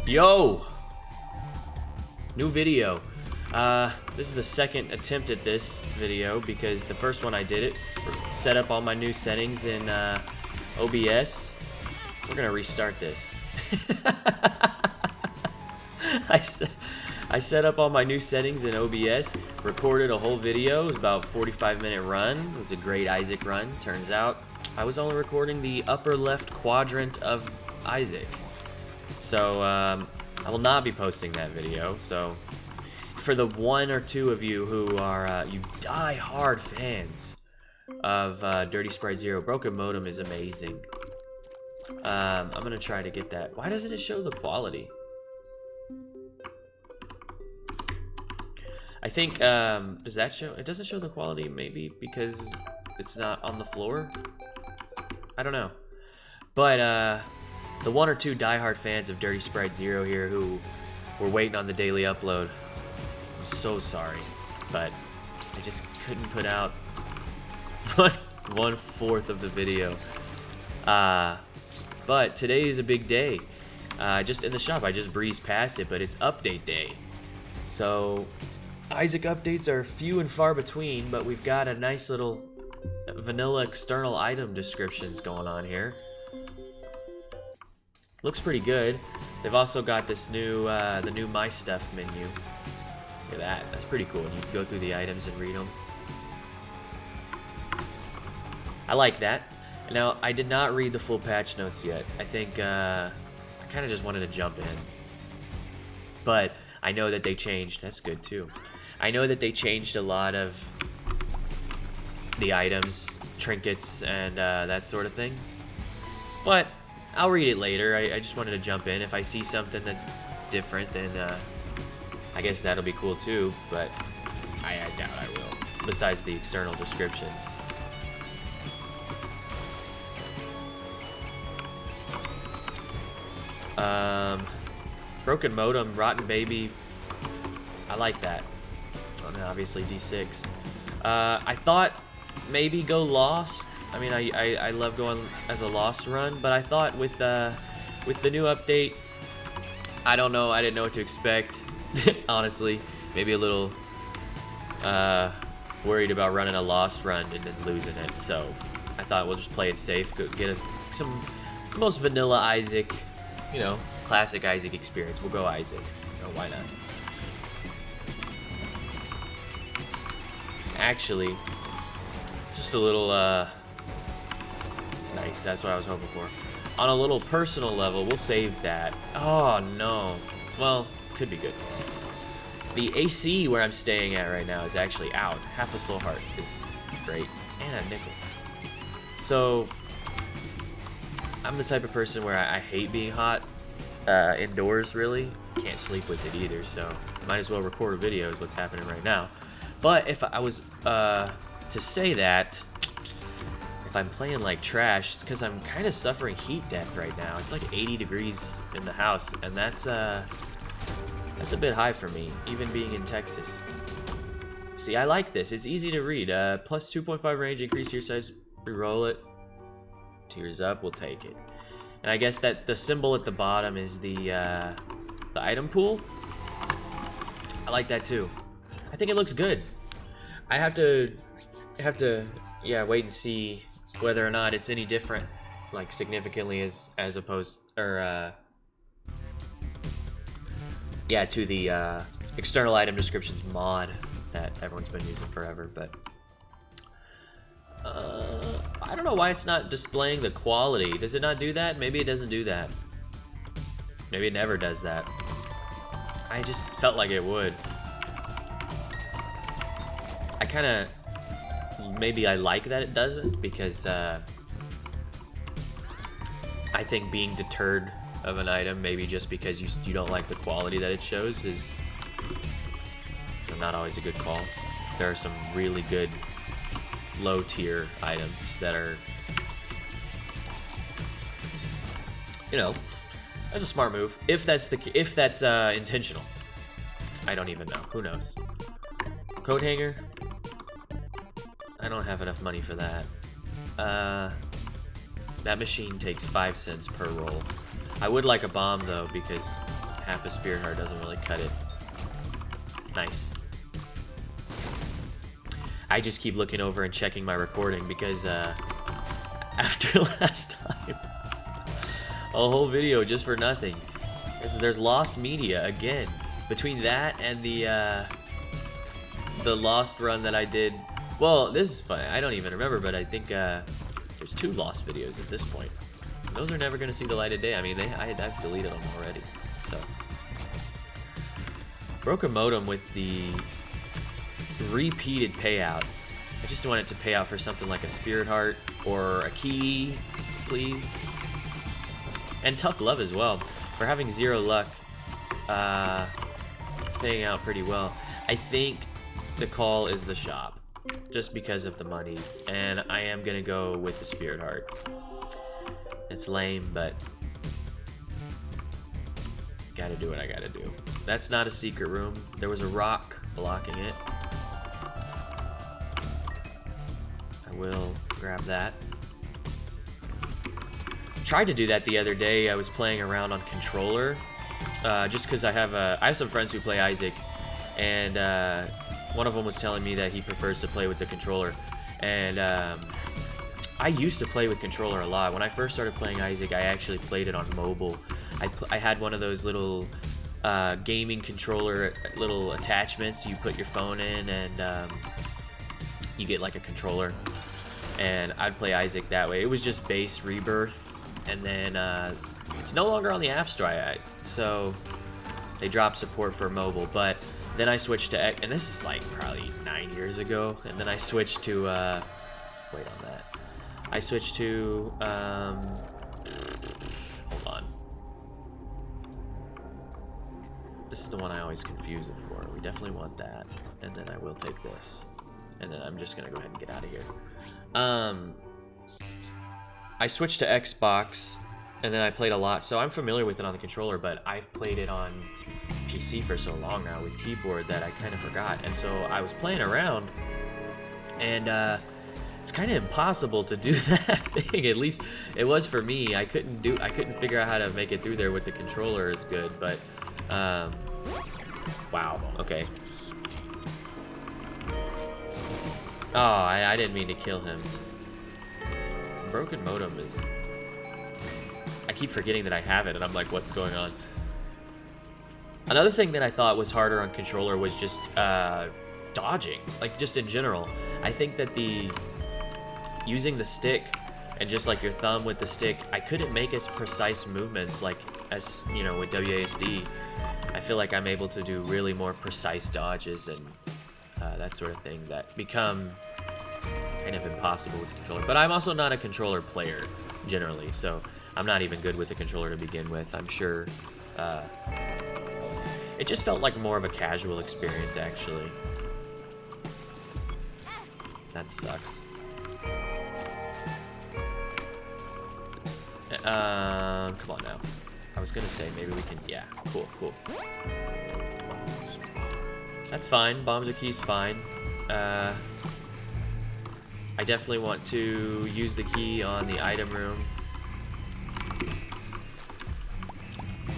Yo! New video. This is the second attempt at this video because the first one I did it, set up all my new settings in OBS. We're gonna restart this. I set up all my new settings in OBS, recorded a whole video. It was about a 45-minute run. It was a great Isaac run. Turns out I was only recording the upper left quadrant of Isaac. So I will not be posting that video. So for the one or two of you who are you die-hard fans of Dirty Sprite Zero, Broken Modem is amazing. I'm gonna try to get that. Why doesn't it show the quality? I think, does that show? It doesn't show the quality, maybe because it's not on the floor? I don't know. But, the one or two diehard fans of Dirty Sprite Zero here who were waiting on the daily upload, I'm so sorry, but I just couldn't put out 1/4 of the video. But today is a big day. Just in the shop, I just breezed past it, but it's update day. So Isaac updates are few and far between, but we've got a nice little vanilla external item descriptions going on here. Looks pretty good. They've also got this new, the new My Stuff menu. Look at that. That's pretty cool. You can go through the items and read them. I like that. Now, I did not read the full patch notes yet. I think, I kind of just wanted to jump in. But I know that they changed. That's good, too. I know that they changed a lot of the items, trinkets, and that sort of thing. But I'll read it later. I just wanted to jump in. If I see something that's different, then I guess that'll be cool, too. But I doubt I will, besides the external descriptions. Broken Modem, Rotten Baby. I like that. And obviously D6. I thought maybe go Lost. I mean, I love going as a Lost run, but I thought with the new update, I don't know. I didn't know what to expect. Honestly, maybe a little worried about running a Lost run and then losing it. So I thought we'll just play it safe. Get some most vanilla Isaac. You know, classic Isaac experience. We'll go Isaac. You know, why not? Actually, just a little, nice. That's what I was hoping for. On a little personal level, we'll save that. Oh, no. Well, could be good. The AC where I'm staying at right now is actually out. Half a soul heart is great. And a nickel. So I'm the type of person where I hate being hot indoors, really. Can't sleep with it either, so might as well record a video is what's happening right now. But if I was to say that, if I'm playing like trash, it's because I'm kind of suffering heat death right now. It's like 80 degrees in the house, and that's a bit high for me, even being in Texas. See, I like this. It's easy to read. Plus 2.5 range, increase your size, reroll it. Tears up, we'll take it. And I guess that the symbol at the bottom is the item pool. I like that too. I think it looks good. I have to, yeah, wait and see whether or not it's any different, like significantly as opposed, or yeah, to the external item descriptions mod that everyone's been using forever. But I don't know why it's not displaying the quality. Does it not do that? Maybe it doesn't do that. Maybe it never does that. I just felt like it would. I kind of, maybe I like that it doesn't, because I think being deterred of an item, maybe just because you don't like the quality that it shows, is not always a good call. There are some really good low tier items that are, you know, that's a smart move. If that's intentional. I don't even know. Who knows? Coat hanger. I don't have enough money for that. That machine takes 5 cents per roll. I would like a bomb though, because half a spirit heart doesn't really cut it. Nice. I just keep looking over and checking my recording because after last time, a whole video just for nothing. There's lost media again. Between that and the lost run that I did. Well, this is fun. I don't even remember, but I think there's 2 lost videos at this point. Those are never gonna see the light of day. I mean, I've deleted them already. So broke a modem with the repeated payouts. I just want it to pay out for something like a spirit heart or a key, please. And tough love as well. For having 0 luck, it's paying out pretty well. I think the call is the shop, just because of the money, and I am gonna go with the spirit heart. It's lame, but gotta do what I gotta do. That's not a secret room. There was a rock blocking it. I will grab that. Tried to do that the other day. I was playing around on controller, just because I have some friends who play Isaac, and one of them was telling me that he prefers to play with the controller, and I used to play with controller a lot. When I first started playing Isaac, I actually played it on mobile. I had one of those little gaming controller little attachments. You put your phone in, and you get like a controller, and I'd play Isaac that way. It was just base Rebirth, and then it's no longer on the App Store, so they dropped support for mobile. But then I switched to, and this is like probably 9 years ago, and then I switched to wait on that. I switched to hold on. This is the one I always confuse it for. We definitely want that, and then I will take this, and then I'm just gonna go ahead and get out of here. I switched to Xbox, and then I played a lot, so I'm familiar with it on the controller, but I've played it on PC for so long now with keyboard that I kind of forgot. And so I was playing around, and it's kind of impossible to do that thing. At least it was for me. I couldn't figure out how to make it through there with the controller as good. But wow. Okay. Oh, I didn't mean to kill him. Broken modem is. I keep forgetting that I have it, and I'm like, what's going on? Another thing that I thought was harder on controller was just dodging, like just in general. I think that using the stick and just like your thumb with the stick, I couldn't make as precise movements like as, you know, with WASD. I feel like I'm able to do really more precise dodges and that sort of thing that become kind of impossible with the controller. But I'm also not a controller player generally, so I'm not even good with the controller to begin with. I'm sure it just felt like more of a casual experience, actually. That sucks. Come on now. I was gonna say maybe we can. Yeah, cool. That's fine. Bombs or keys, fine. I definitely want to use the key on the item room,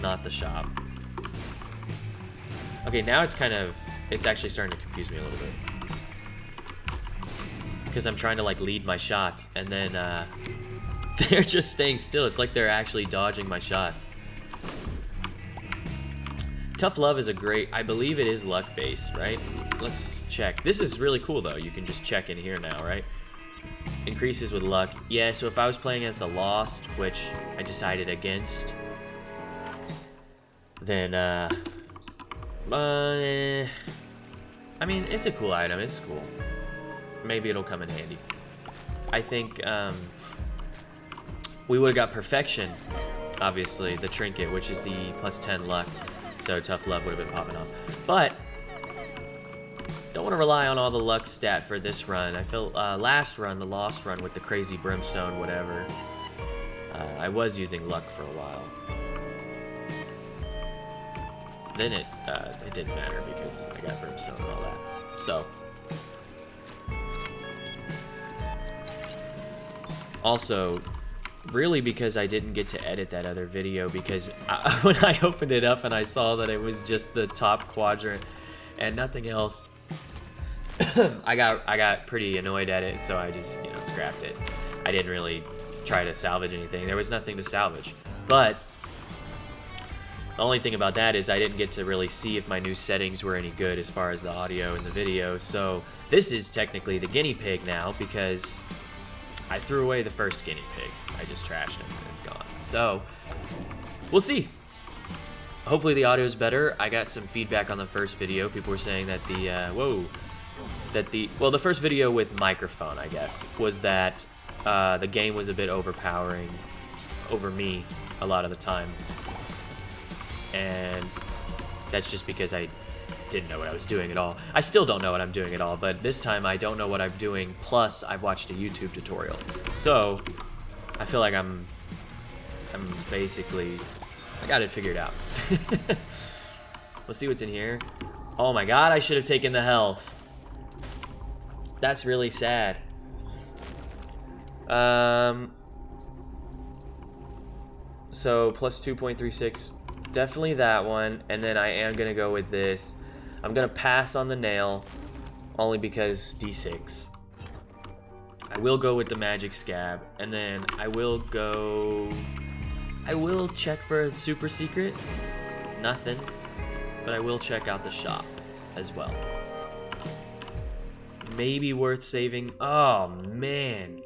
not the shop. Okay, now it's actually starting to confuse me a little bit. Because I'm trying to like lead my shots, and then they're just staying still. It's like they're actually dodging my shots. Tough Love is I believe it is luck based, right? Let's check. This is really cool though. You can just check in here now, right? Increases with luck. Yeah, so if I was playing as the Lost, which I decided against, then I mean, it's a cool item. It's cool. Maybe it'll come in handy. I think we would have got Perfection, obviously, the trinket, which is the plus 10 luck. So Tough Love would have been popping off. But don't want to rely on all the luck stat for this run. I feel last run, the Lost run with the crazy brimstone, whatever. I was using luck for a while. Then it didn't matter because I got brimstone and all that. So. Also, really because I didn't get to edit that other video, because when I opened it up and I saw that it was just the top quadrant and nothing else, I got pretty annoyed at it, so I just, you know, scrapped it. I didn't really try to salvage anything. There was nothing to salvage. But the only thing about that is I didn't get to really see if my new settings were any good as far as the audio and the video. So this is technically the guinea pig now, because I threw away the first guinea pig. I just trashed him and it's gone. So we'll see. Hopefully the audio is better. I got some feedback on the first video. People were saying that the first video with microphone, I guess, was that the game was a bit overpowering over me a lot of the time. And that's just because I didn't know what I was doing at all. I still don't know what I'm doing at all, but this time I don't know what I'm doing, plus I've watched a YouTube tutorial. So I feel like I'm basically, I got it figured out. We'll see what's in here. Oh my god, I should have taken the health. That's really sad. So plus 2.36, definitely that one, and then I am gonna go with this. I'm gonna pass on the nail, only because D6. I will go with the magic scab, and then I will check for a super secret. Nothing, but I will check out the shop as well. Maybe worth saving. Oh man.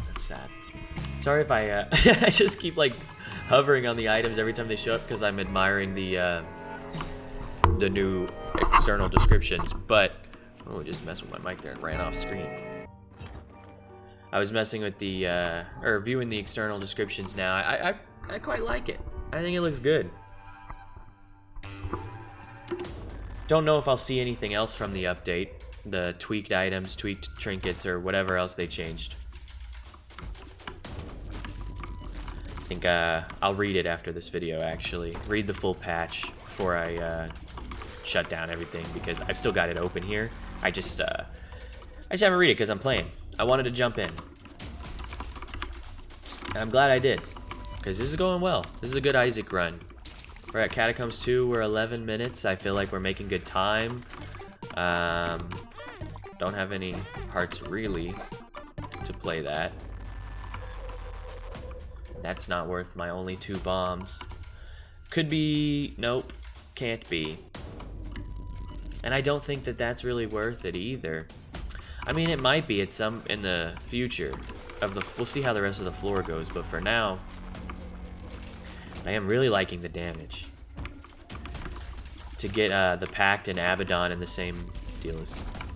That's sad. Sorry if I I just keep like hovering on the items every time they show up because I'm admiring the new external descriptions, but oh, just messed with my mic there and ran off screen. I was messing with the or viewing the external descriptions now. I quite like it. I think it looks good. Don't know if I'll see anything else from the update, the tweaked items, tweaked trinkets, or whatever else they changed. I think I'll read it after this video, actually. Read the full patch before I shut down everything, because I've still got it open here. I just haven't read it because I'm playing. I wanted to jump in. And I'm glad I did, because this is going well. This is a good Isaac run. We're at Catacombs 2, we're 11 minutes. I feel like we're making good time. Don't have any hearts really to play that. That's not worth my only 2 bombs. Could be, nope, can't be. And I don't think that that's really worth it either. I mean, it might be at some in the future of the. We'll see how the rest of the floor goes, but for now, I am really liking the damage. To get the Pact and Abaddon in the same deal,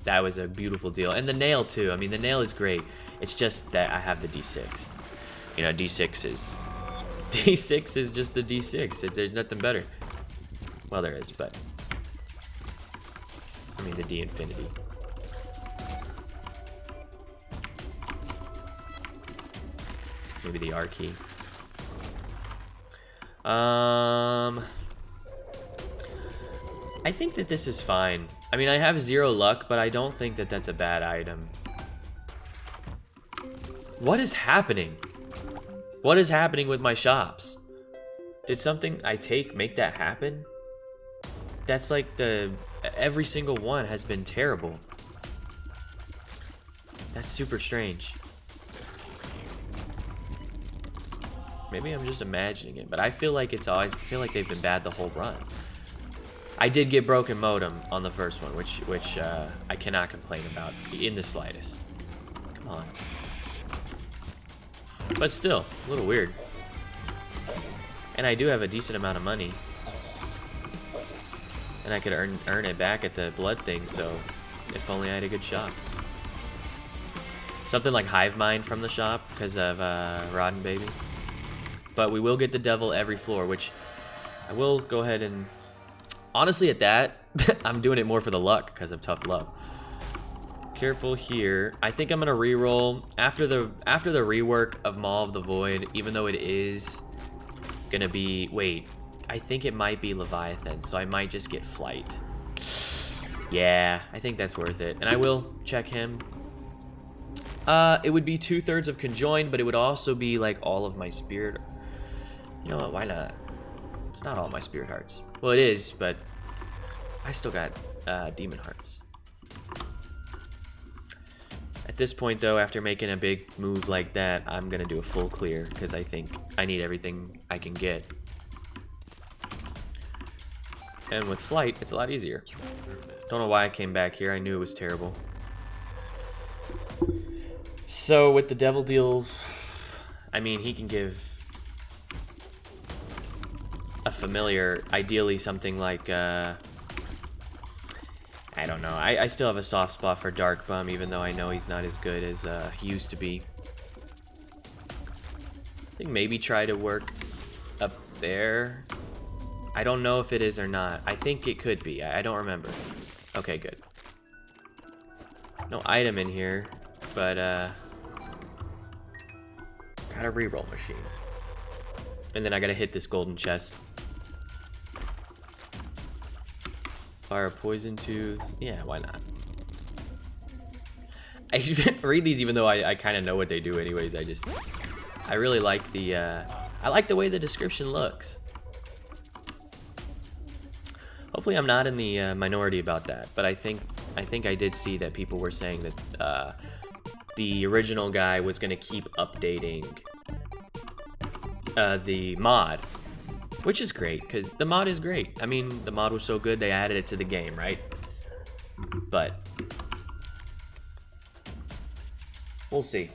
that was a beautiful deal. And the nail too. I mean, the nail is great. It's just that I have the D6. You know, D6 is just the D6. There's nothing better. Well, there is, but I mean the D infinity. Maybe the R key. I think that this is fine. I mean, I have 0 luck, but I don't think that that's a bad item. What is happening? What is happening with my shops? Did something I take make that happen? That's like every single one has been terrible. That's super strange. Maybe I'm just imagining it, but I feel like they've been bad the whole run. I did get broken modem on the first one, which I cannot complain about in the slightest. Come on. But still, a little weird. And I do have a decent amount of money. And I could earn it back at the blood thing, so if only I had a good shop. Something like Hive Mind from the shop because of Rotten Baby. But we will get the devil every floor, which I will go ahead and... Honestly, at that, I'm doing it more for the luck because of tough love. Careful here. I think I'm gonna re-roll after the rework of Maw of the Void, even though it is gonna be... Wait, I think it might be Leviathan, so I might just get Flight. Yeah, I think that's worth it. And I will check him. It would be 2/3 of conjoined, but it would also be like all of my spirit. You know what, why not? It's not all my spirit hearts. Well, it is, but I still got demon hearts. At this point, though, after making a big move like that, I'm gonna do a full clear, because I think I need everything I can get. And with flight, it's a lot easier. Don't know why I came back here. I knew it was terrible. So with the devil deals, I mean, he can give a familiar, ideally something like, I don't know. I still have a soft spot for Dark Bum, even though I know he's not as good as he used to be. I think maybe try to work up there. I don't know if it is or not. I think it could be. I don't remember. Okay, good. No item in here, but got a reroll machine. And then I gotta hit this golden chest. Fire poison tooth. Yeah, why not? I read these even though I kind of know what they do anyways. I really like the I like the way the description looks. Hopefully I'm not in the minority about that, but I think I did see that people were saying that the original guy was going to keep updating the mod, which is great, because the mod is great. I mean, the mod was so good they added it to the game, right? But we'll see.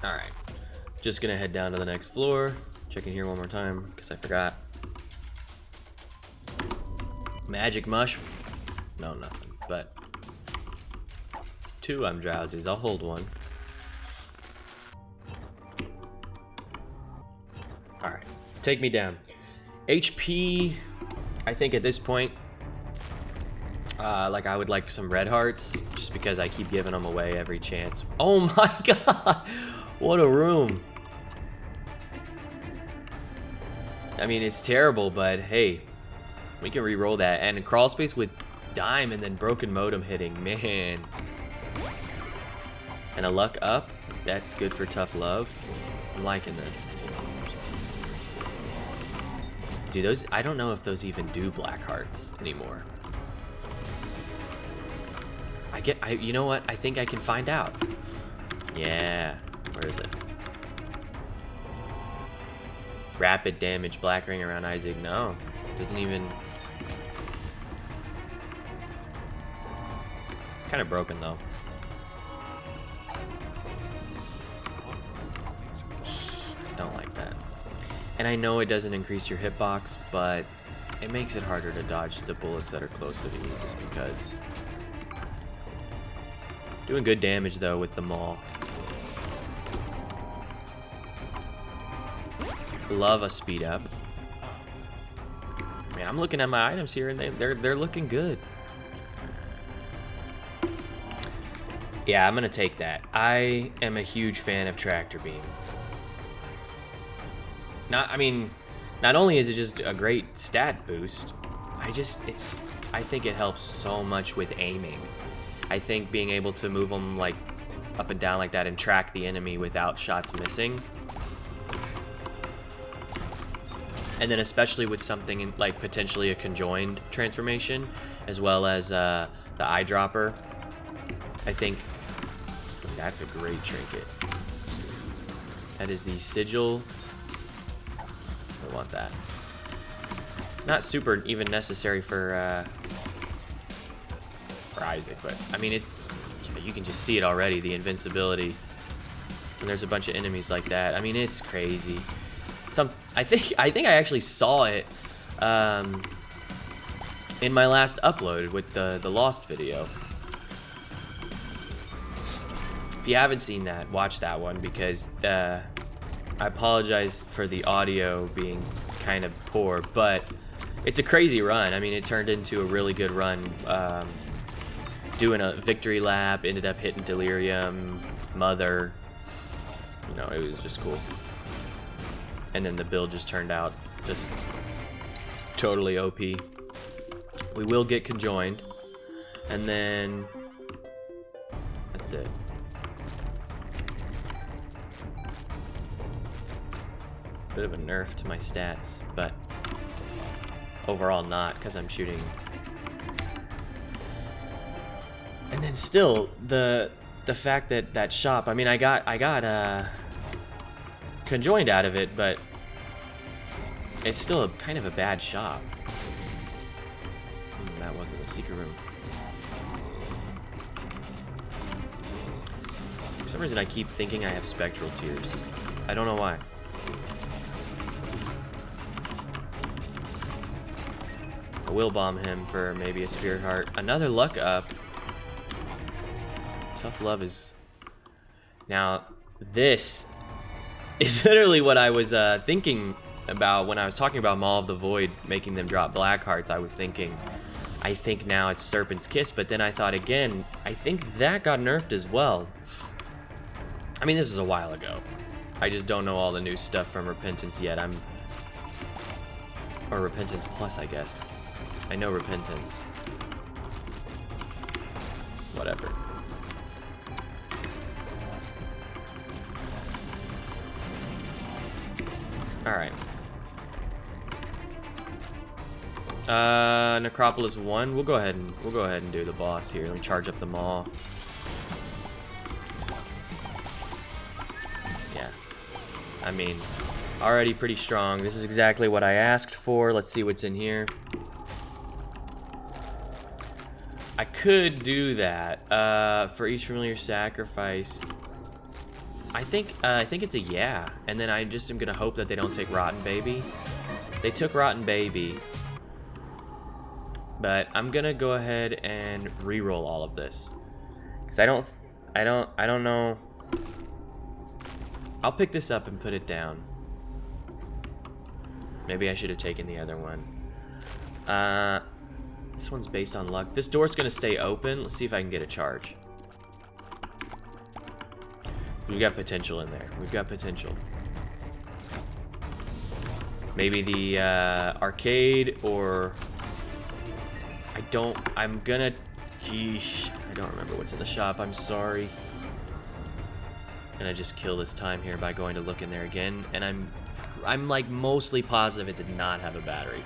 Alright, just gonna head down to the next floor. Check in here one more time, because I forgot. Magic mush? No, nothing, but 2 I'm drowsies. I'll hold 1. Alright, take me down. HP, I think at this point, like I would like some red hearts, just because I keep giving them away every chance. Oh my god! What a room. I mean, it's terrible, but hey, we can re-roll that. And crawl space with dime and then broken modem hitting, man. And a luck up, that's good for tough love. I'm liking this. Dude, those, I don't know if those even do black hearts anymore. You know what? I think I can find out. Yeah. Where is it? Rapid damage, black ring around Isaac. No, doesn't even. Kind of broken though. Don't like that. And I know it doesn't increase your hitbox, but it makes it harder to dodge the bullets that are closer to you, just because. Doing good damage though with the maul. Love a speed up. Man, I'm looking at my items here and they're looking good. Yeah, I'm gonna take that. I am a huge fan of Tractor Beam. Not only is it just a great stat boost, I think it helps so much with aiming. I think being able to move them like up and down like that and track the enemy without shots missing. And then especially with something in, like potentially a conjoined transformation, as well as the eyedropper, I think that's a great trinket. That is the sigil. I want that. Not super even necessary for Isaac, but I mean you can just see it already, the invincibility. And there's a bunch of enemies like that. I mean, it's crazy. I think I actually saw it in my last upload with the Lost video. If you haven't seen that, watch that one, because I apologize for the audio being kind of poor, but it's a crazy run. I mean, it turned into a really good run. Doing a victory lap, ended up hitting Delirium, Mother. you know, it was just cool. And then the build just turned out just totally OP. We will get conjoined, and then that's it. Bit of a nerf to my stats, but overall not, because I'm shooting. And then still the fact that that shop, I mean, I got conjoined out of it, but it's still kind of a bad shop. That wasn't a secret room. For some reason I keep thinking I have spectral tears. I don't know why. I will bomb him for maybe a spirit heart. Another luck up. Tough love is... Now, this is literally what I was thinking about when I was talking about Maw of the Void, making them drop black hearts. I was thinking, I think now it's Serpent's Kiss, but then I thought again, I think that got nerfed as well. I mean, this was a while ago. I just don't know all the new stuff from Repentance yet. Or Repentance Plus, I guess. I know Repentance. Whatever. Alright. Necropolis 1. We'll go ahead and do the boss here. Let me charge up the Maw. Yeah. I mean, already pretty strong. This is exactly what I asked for. Let's see what's in here. I could do that. For each familiar sacrificed. I think it's a yeah. And then I just am gonna hope that they don't take Rotten Baby. They took Rotten Baby. But I'm gonna go ahead and re-roll all of this. Cause I don't know. I'll pick this up and put it down. Maybe I should have taken the other one. This one's based on luck. This door's gonna stay open. Let's see if I can get a charge. We've got potential in there. We've got potential. Maybe the arcade, or I'm gonna, geesh, I don't remember what's in the shop. I'm sorry. And I just kill this time here by going to look in there again. And I'm like mostly positive it did not have a battery.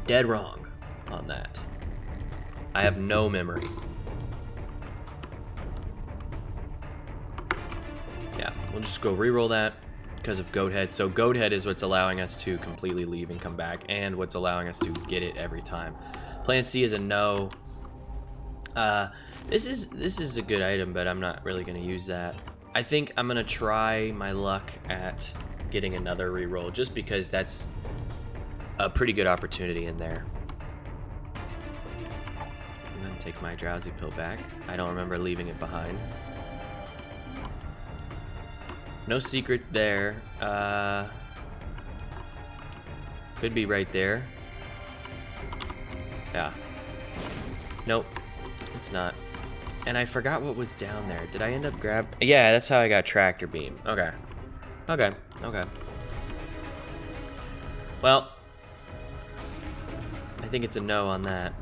Dead wrong on that. I have no memory. Yeah, we'll just go re-roll that because of Goathead. So Goathead is what's allowing us to completely leave and come back, and what's allowing us to get it every time. Plan C is a no. This is a good item, but I'm not really gonna use that. I think I'm gonna try my luck at getting another re-roll, just because that's a pretty good opportunity in there. I'm gonna take my drowsy pill back. I don't remember leaving it behind. No secret there. Could be right there. Yeah. Nope. It's not. And I forgot what was down there. Did I end up Yeah, that's how I got tractor beam. Okay. Okay. Okay. Well, I think it's a no on that.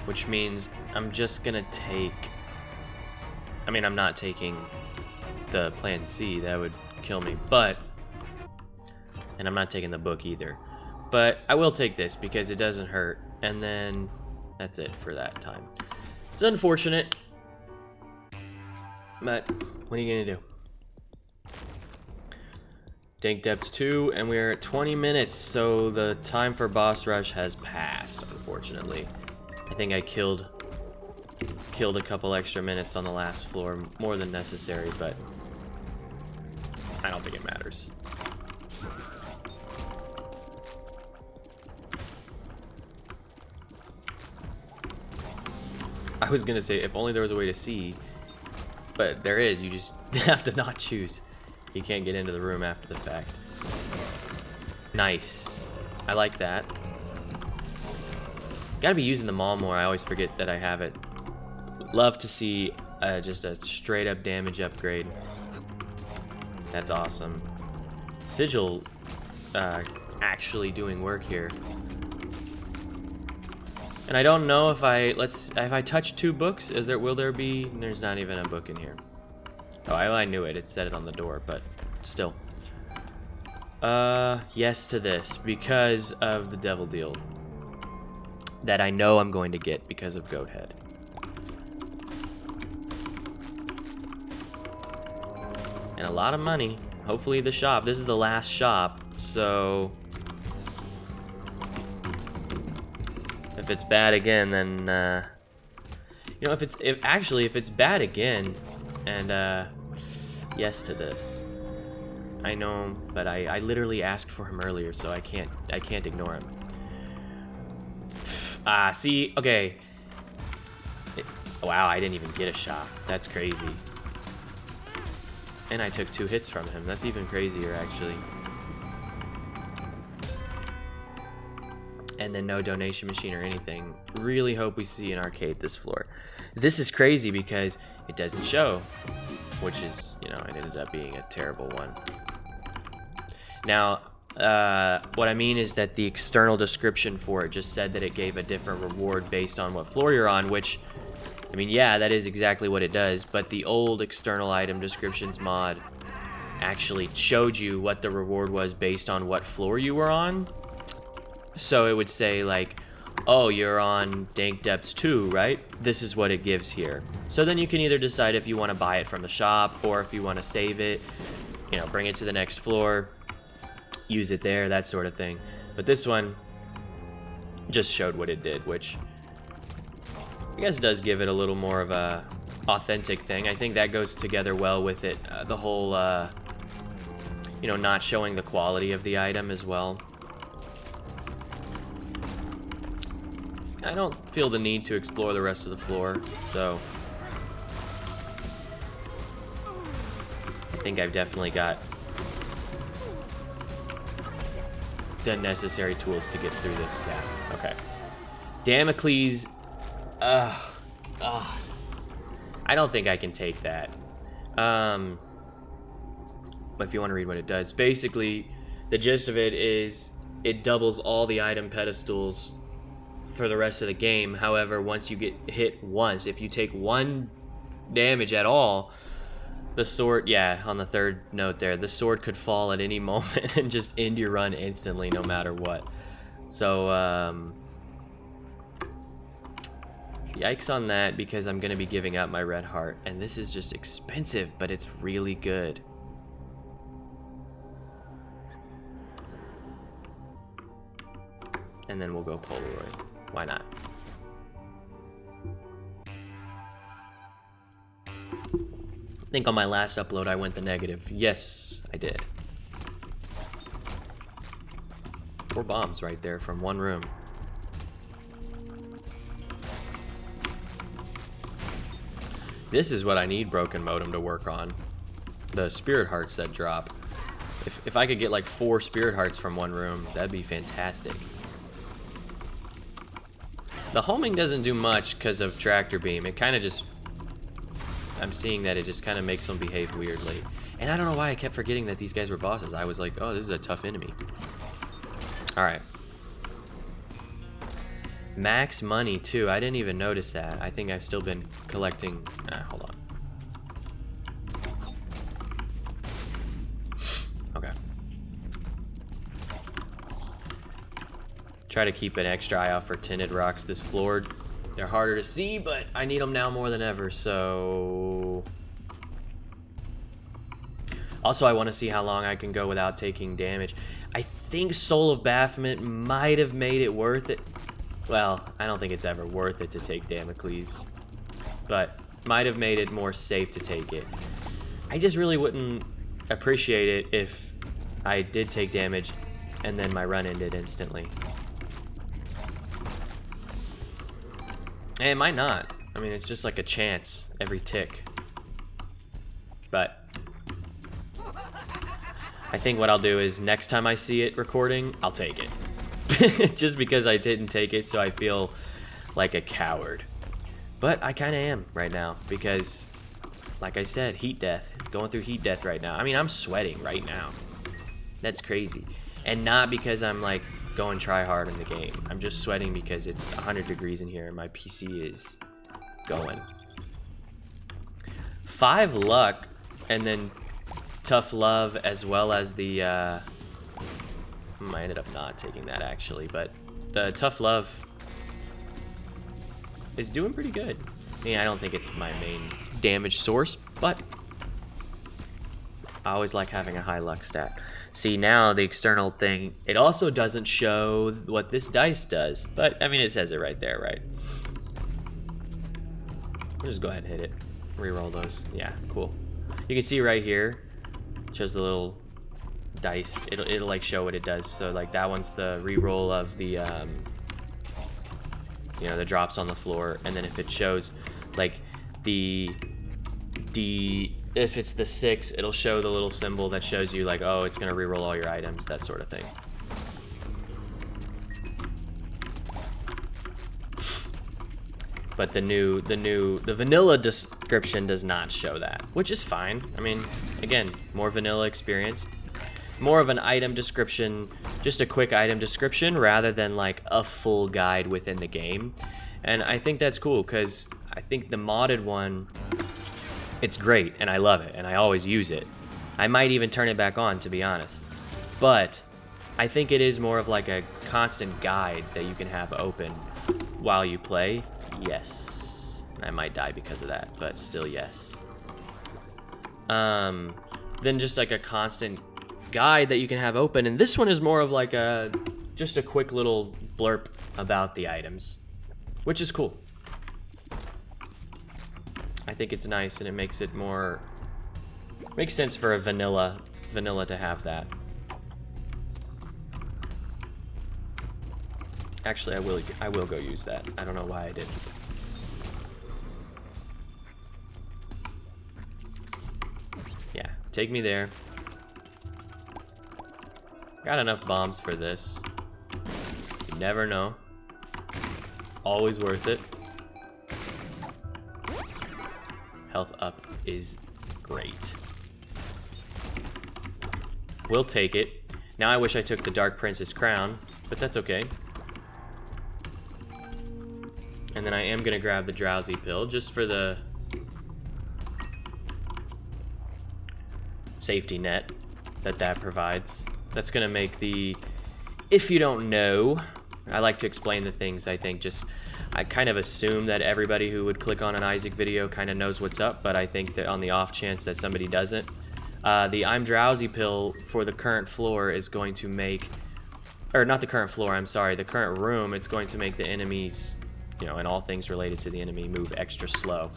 Which means I'm just gonna take... I mean, I'm not taking the Plan C. That would kill me, but... And I'm not taking the book either. But I will take this because it doesn't hurt. And then that's it for that time. It's unfortunate. But what are you gonna do? Dank Depths 2, and we're at 20 minutes, so the time for boss rush has passed, unfortunately. I think I killed a couple extra minutes on the last floor, more than necessary, but I don't think it matters. I was gonna say, if only there was a way to see, but there is. You just have to not choose. You can't get into the room after the fact. Nice. I like that. Gotta be using the maul more. I always forget that I have it. Love to see just a straight up damage upgrade. That's awesome. Sigil actually doing work here. And I don't know if I touch 2 books, will there be? There's not even a book in here. Oh, I knew it. It said it on the door, but still. Yes to this because of the devil deal that I know I'm going to get because of Goat Head. And a lot of money. Hopefully the shop. This is the last shop, so if it's bad again, then you know, if it's bad again, and yes to this. I know, but I literally asked for him earlier, so I can't ignore him. See, okay. Wow, I didn't even get a shot. That's crazy. And I took 2 hits from him. That's even crazier, actually. And then no donation machine or anything. Really hope we see an arcade this floor. This is crazy because it doesn't show, which is, you know, it ended up being a terrible one. Now, what I mean is that the external description for it just said that it gave a different reward based on what floor you're on, which, I mean, yeah, that is exactly what it does, but the old external item descriptions mod actually showed you what the reward was based on what floor you were on. So it would say, like, oh, you're on Dank Depths 2, right? This is what it gives here. So then you can either decide if you want to buy it from the shop or if you want to save it, you know, bring it to the next floor, use it there, that sort of thing. But this one just showed what it did, which I guess does give it a little more of a authentic thing. I think that goes together well with it, the whole, you know, not showing the quality of the item as well. I don't feel the need to explore the rest of the floor, so I think I've definitely got the necessary tools to get through this. Yeah, okay. Damocles, I don't think I can take that. But if you want to read what it does, basically, the gist of it is it doubles all the item pedestals for the rest of the game. However, once you get hit once, if you take 1 damage at all, the sword, yeah, on the 3rd note there, the sword could fall at any moment and just end your run instantly no matter what. So, yikes on that, because I'm going to be giving up my red heart. And this is just expensive, but it's really good. And then we'll go Polaroid. Why not? I think on my last upload I went the negative. Yes, I did. 4 bombs right there from 1 room. This is what I need Broken Modem to work on. The spirit hearts that drop. If I could get like 4 spirit hearts from 1 room, that'd be fantastic. The homing doesn't do much because of tractor beam. It kind of just, I'm seeing that it just kind of makes them behave weirdly. And I don't know why I kept forgetting that these guys were bosses. I was like, oh, this is a tough enemy. All right. Max money too. I didn't even notice that. I think I've still been collecting. Hold on. Okay. Try to keep an extra eye out for tinted rocks this floor. They're harder to see, but I need them now more than ever, so... Also, I want to see how long I can go without taking damage. I think Soul of Baphomet might have made it worth it. Well, I don't think it's ever worth it to take Damocles, but might have made it more safe to take it. I just really wouldn't appreciate it if I did take damage and then my run ended instantly. And it might not. I mean, it's just like a chance every tick. But I think what I'll do is next time I see it recording, I'll take it. just because I didn't take it, so I feel like a coward. But I kind of am right now because, like I said, heat death. Going through heat death right now. I mean, I'm sweating right now. That's crazy. And not because I'm like going try hard in the game. I'm just sweating because it's 100 degrees in here and my PC is going. 5 luck and then tough love, as well as the I ended up not taking that actually, but the tough love is doing pretty good. I mean, I don't think it's my main damage source, but I always like having a high luck stat. See, now the external thing, it also doesn't show what this dice does, but I mean, it says it right there, right? We'll just go ahead and hit it. Reroll those. Yeah, cool. You can see right here, it shows the little dice. It'll like show what it does. So like that one's the reroll of the you know, the drops on the floor, and then if it shows like if it's the 6, it'll show the little symbol that shows you like, oh, it's gonna reroll all your items, that sort of thing. But the vanilla description does not show that, which is fine. I mean, again, more vanilla experience, more of an item description, just a quick item description rather than like a full guide within the game. And I think that's cool because I think the modded one, it's great and I love it and I always use it. I might even turn it back on, to be honest. But I think it is more of like a constant guide that you can have open while you play. Yes. I might die because of that, but still yes. Then just like a constant guide that you can have open, and this one is more of like just a quick little blurb about the items, which is cool. I think it's nice and it makes it more, makes sense for a vanilla to have that. Actually, I will go use that. I don't know why I didn't. Yeah, take me there. Got enough bombs for this. You never know. Always worth it. Health up is great. We'll take it. Now I wish I took the Dark Princess crown, but that's okay. And then I am gonna grab the drowsy pill just for the safety net that provides. That's gonna make the, if you don't know, I like to explain the things. I think I kind of assume that everybody who would click on an Isaac video kind of knows what's up, but I think that on the off chance that somebody doesn't, the I'm drowsy pill for the current floor is going to make, or not the current floor, I'm sorry, the current room, it's going to make the enemies, you know, and all things related to the enemy move extra slow.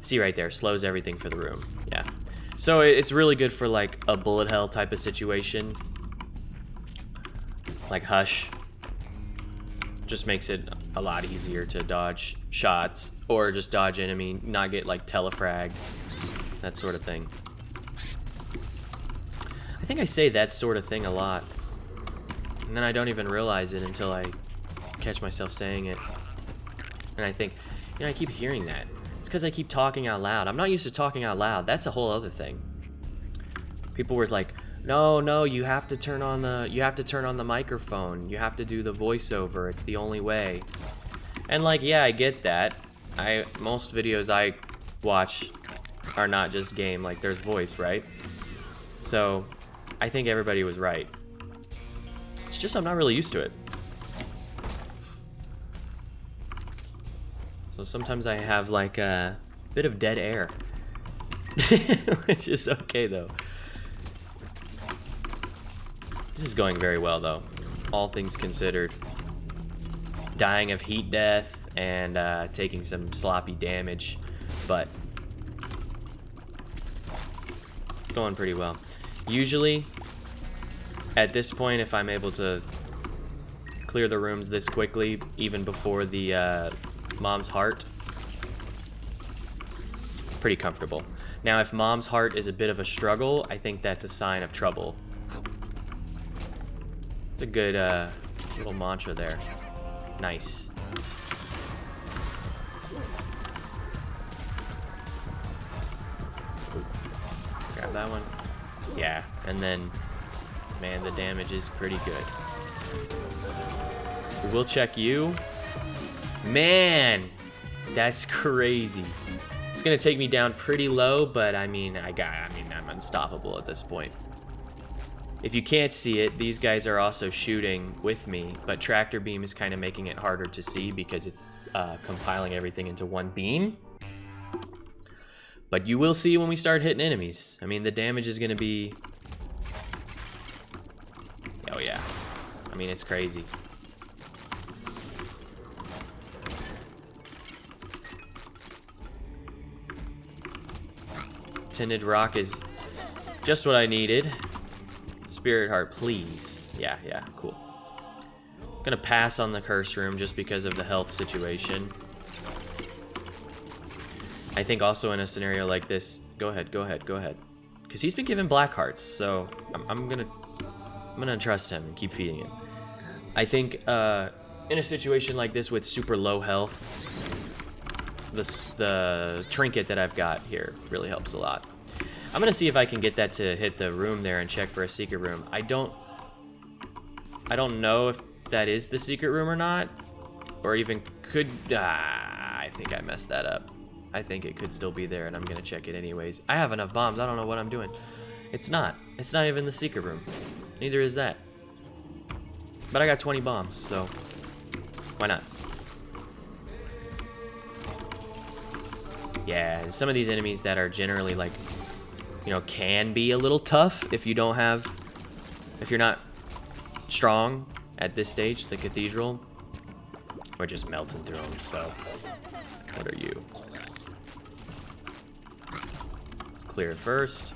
See right there, slows everything for the room. Yeah. So it's really good for like a bullet hell type of situation. Like Hush. Just makes it a lot easier to dodge shots or just dodge enemy, not get like telefragged, that sort of thing. I think I say that sort of thing a lot, and then I don't even realize it until I catch myself saying it. And I think, you know, I keep hearing that. It's because I keep talking out loud. I'm not used to talking out loud. That's a whole other thing. People were like, no, you have to turn on the microphone. You have to do the voiceover. It's the only way. And like, yeah, I get that. Most videos I watch are not just game, like there's voice, right? So I think everybody was right. It's just I'm not really used to it. So sometimes I have like a bit of dead air, which is okay though. This is going very well though, all things considered. Dying of heat death and taking some sloppy damage, but it's going pretty well. Usually, at this point, if I'm able to clear the rooms this quickly, even before the Mom's Heart, pretty comfortable. Now, if Mom's Heart is a bit of a struggle, I think that's a sign of trouble. It's a Little mantra there. Nice. Ooh. Grab that one. Yeah, and then, man, the damage is pretty good. We will check you. Man, that's crazy. It's gonna take me down pretty low, but I mean, I'm unstoppable at this point. If you can't see it, these guys are also shooting with me, but tractor beam is kind of making it harder to see because it's compiling everything into one beam. But you will see when we start hitting enemies. I mean, the damage is gonna be, oh yeah. I mean, it's crazy. Tinted rock is just what I needed. Spirit heart, please. Yeah, cool. Gonna pass on the curse room just because of the health situation. I think also in a scenario like this, go ahead. Because he's been given black hearts, so I'm gonna trust him and keep feeding him. I think in a situation like this with super low health, the trinket that I've got here really helps a lot. I'm gonna see if I can get that to hit the room there and check for a secret room. I don't know if that is the secret room or not, or even could. I think I messed that up. I think it could still be there, and I'm gonna check it anyways. I have enough bombs. I don't know what I'm doing. It's not. It's not even the secret room. Neither is that. But I got 20 bombs, so why not? Yeah, and some of these enemies that are generally like, you know, can be a little tough if you're not strong at this stage, the cathedral. We're just melting through them, so what are you? Let's clear it first.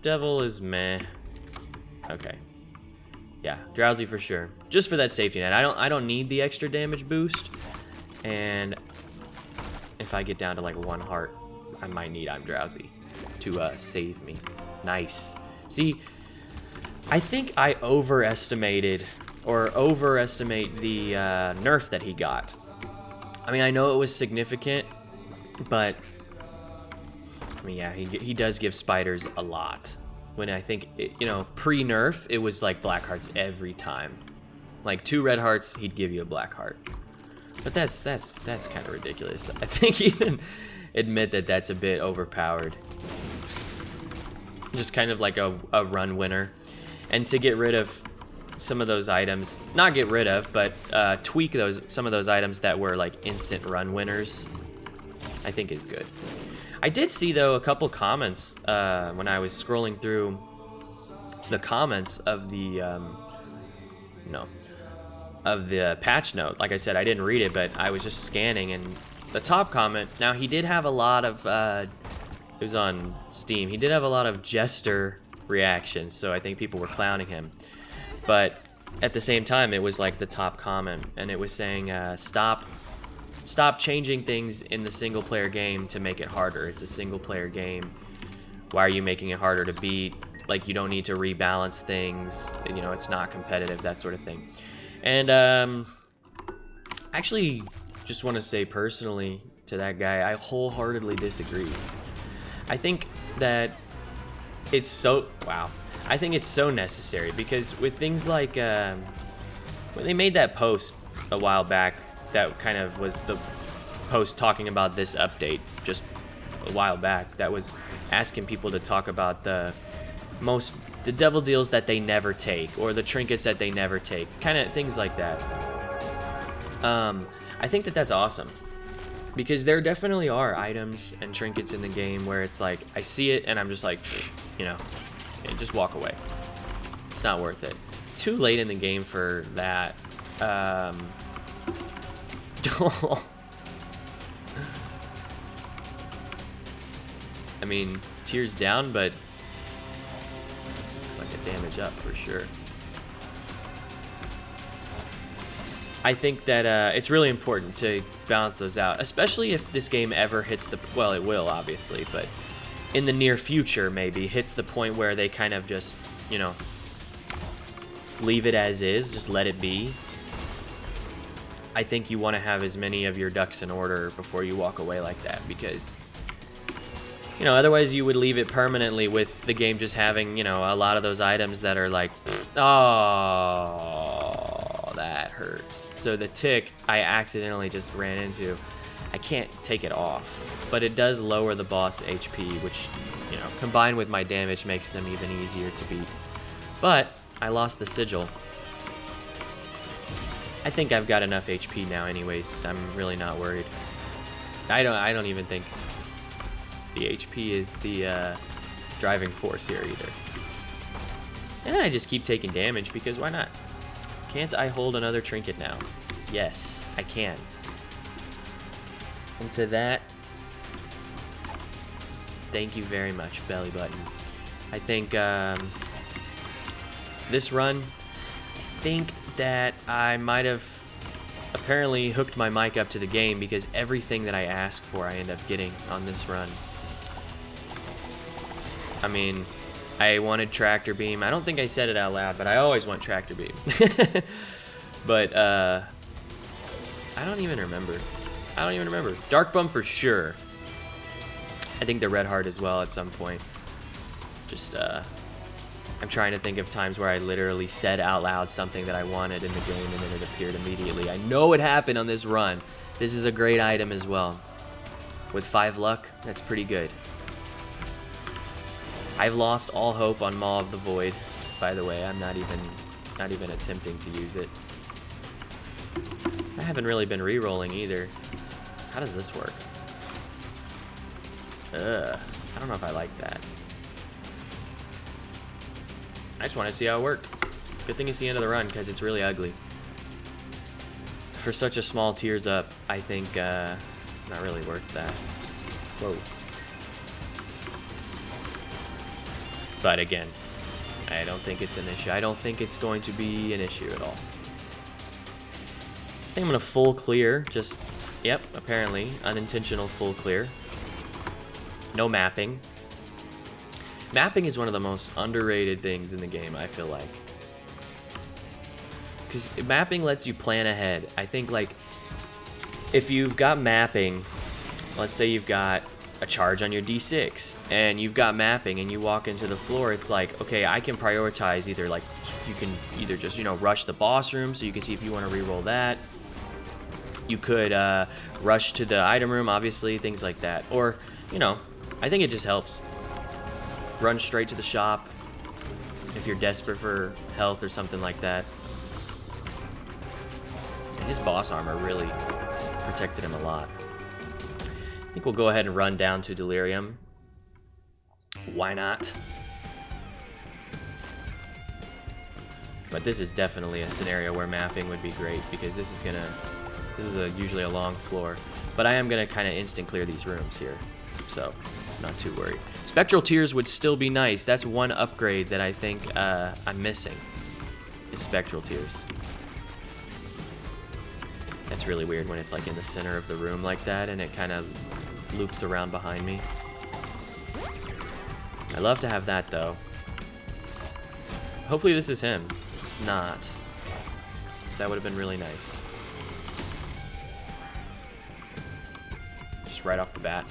Devil is meh. Okay. Yeah, drowsy for sure. Just for that safety net. I don't need the extra damage boost. And if I get down to like 1 heart, I might need I'm drowsy to save me. Nice. See, I think I overestimate the nerf that he got. I mean, I know it was significant, but I mean, yeah, he does give spiders a lot. When I think, you know, pre-nerf, it was like black hearts every time. Like 2 red hearts, he'd give you a black heart. But that's kind of ridiculous. I think even admit that that's a bit overpowered. Just kind of like a run winner. And to get rid of some of those items, not get rid of, but tweak some of those items that were like instant run winners, I think is good. I did see though a couple comments when I was scrolling through the comments of the patch note. Like I said, I didn't read it, but I was just scanning, and the top comment, now he did have a lot of it was on Steam, he did have a lot of jester reactions, so I think people were clowning him. But at the same time, it was like the top comment, and it was saying stop changing things in the single player game to make it harder. It's a single player game. Why are you making it harder to beat? Like, you don't need to rebalance things, you know, it's not competitive, that sort of thing. And actually just want to say personally to that guy, I wholeheartedly disagree. I think that it's so, wow, I think it's so necessary, because with things like when they made that post a while back, that kind of was the post talking about this update just a while back, that was asking people to talk about the devil deals that they never take, or the trinkets that they never take, kind of things like that. I think that that's awesome, because there definitely are items and trinkets in the game where it's like, I see it and I'm just like, you know, and just walk away. It's not worth it. Too late in the game for that. I mean, tears down, but it's like a damage up for sure. I think that it's really important to balance those out, especially if this game ever hits the, well, it will obviously, but in the near future maybe hits the point where they kind of just, you know, leave it as is, just let it be. I think you want to have as many of your ducks in order before you walk away like that, because, you know, otherwise you would leave it permanently with the game just having, you know, a lot of those items that are like, oh, that hurts. So the tick I accidentally just ran into, I can't take it off, but it does lower the boss HP, which, you know, combined with my damage makes them even easier to beat. But I lost the sigil. I think I've got enough HP now anyways. I'm really not worried. I don't even think the HP is the driving force here either. And I just keep taking damage because why not? Can't I hold another trinket now? Yes, I can. And to that, thank you very much, belly button. I think this run, I think that I might have apparently hooked my mic up to the game, because everything that I ask for I end up getting on this run. I mean, I wanted tractor beam. I don't think I said it out loud, but I always want tractor beam. But I don't even remember. Dark bum for sure. I think the red heart as well at some point. Just I'm trying to think of times where I literally said out loud something that I wanted in the game and then it appeared immediately. I know it happened on this run. This is a great item as well. With 5 luck, that's pretty good. I've lost all hope on Maw of the Void, by the way. I'm not even attempting to use it. I haven't really been re-rolling either. How does this work? I don't know if I like that. I just want to see how it worked. Good thing it's the end of the run, because it's really ugly. For such a small tears up, I think not really worth that. Whoa. But again, I don't think it's an issue. I don't think it's going to be an issue at all. I think I'm gonna full clear. Just, yep, apparently unintentional full clear. No mapping. Mapping is one of the most underrated things in the game, I feel like. Because mapping lets you plan ahead. I think, like, if you've got mapping, let's say you've got a charge on your D6, and you've got mapping, and you walk into the floor, it's like, okay, I can prioritize either, like, you can either just, you know, rush the boss room, so you can see if you want to reroll that. You could rush to the item room, obviously, things like that. Or, you know, I think it just helps. Run straight to the shop if you're desperate for health or something like that. And his boss armor really protected him a lot. I think we'll go ahead and run down to Delirium. Why not? But this is definitely a scenario where mapping would be great, because this is usually a long floor. But I am gonna kind of instant clear these rooms here, so not too worried. Spectral Tears would still be nice. That's one upgrade that I think I'm missing, is Spectral Tears. That's really weird when it's like in the center of the room like that and it kind of loops around behind me. I love to have that though. Hopefully this is him. It's not. That would have been really nice. Just right off the bat.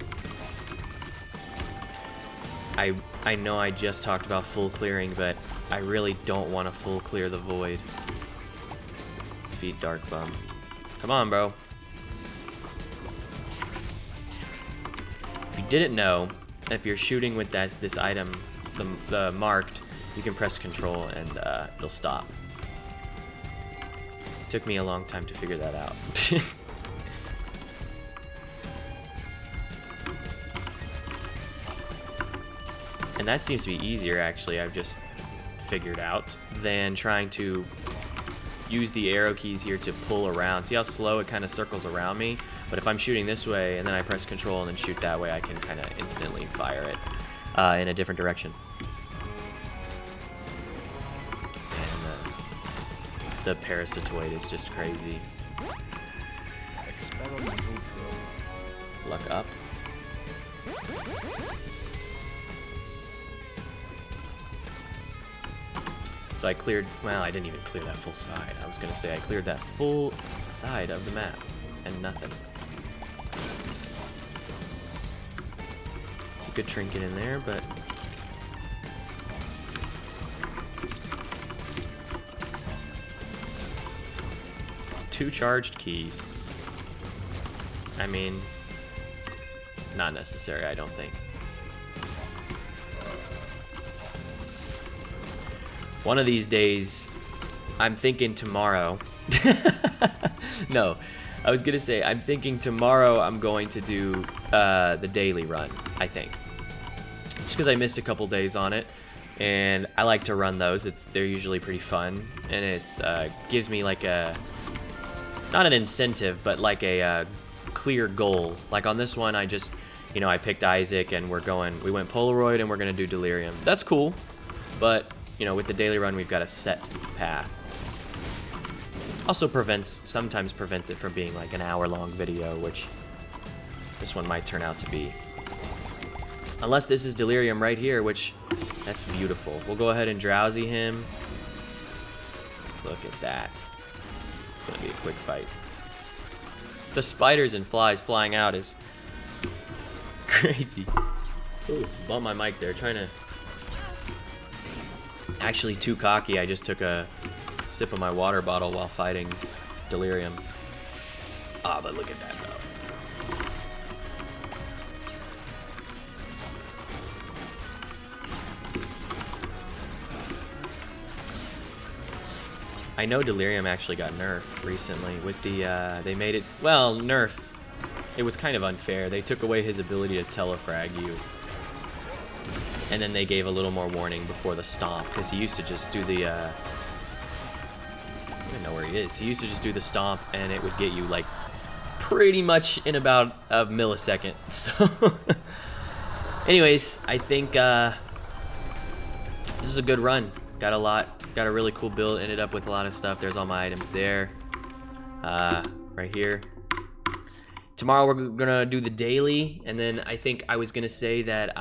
I know I just talked about full clearing, but I really don't want to full clear the void. Defeat Dark Bum. Come on, bro. If you didn't know, if you're shooting with this item, the marked, you can press control and it'll stop. Took me a long time to figure that out. And that seems to be easier, actually, I've just figured out, than trying to use the arrow keys here to pull around. See how slow it kind of circles around me? But if I'm shooting this way and then I press control and then shoot that way, I can kind of instantly fire it in a different direction. And the parasitoid is just crazy. Experimental drill. Luck up. So I cleared, well, I didn't even clear that full side. I was gonna say I cleared that full side of the map and nothing. It's a good trinket in there, but two charged keys. I mean, not necessary, I don't think. One of these days, I'm thinking tomorrow. No, I was gonna say, I'm thinking tomorrow I'm going to do the daily run, I think. Just because I missed a couple days on it, and I like to run those. They're usually pretty fun, and it's gives me like a, not an incentive, but like a clear goal. Like on this one, I just, you know, I picked Isaac, and we went Polaroid, and we're gonna do Delirium. That's cool, but you know, with the daily run, we've got a set path. Also sometimes prevents it from being like an hour-long video, which this one might turn out to be. Unless this is Delirium right here, which, that's beautiful. We'll go ahead and drowsy him. Look at that. It's gonna be a quick fight. The spiders and flies flying out is crazy. Ooh, bumped my mic there, trying to... Actually too cocky, I just took a sip of my water bottle while fighting Delirium. Ah, but look at that though. I know Delirium actually got nerfed recently with the, they made it, well, nerf. It was kind of unfair. They took away his ability to telefrag you. And then they gave a little more warning before the stomp, because he used to just do the, I don't even know where he is. He used to just do the stomp, and it would get you, like, pretty much in about a millisecond. So, anyways, I think this is a good run. Got a really cool build, ended up with a lot of stuff. There's all my items there, right here. Tomorrow we're gonna do the daily, and then I think I was gonna say that,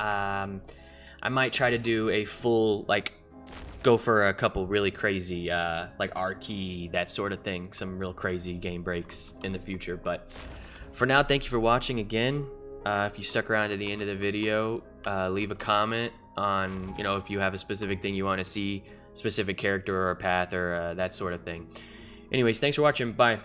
I might try to do a full, like, go for a couple really crazy, like R-key, that sort of thing. Some real crazy game breaks in the future. But for now, thank you for watching again. If you stuck around to the end of the video, leave a comment on, you know, if you have a specific thing you want to see, specific character or a path or that sort of thing. Anyways, thanks for watching. Bye.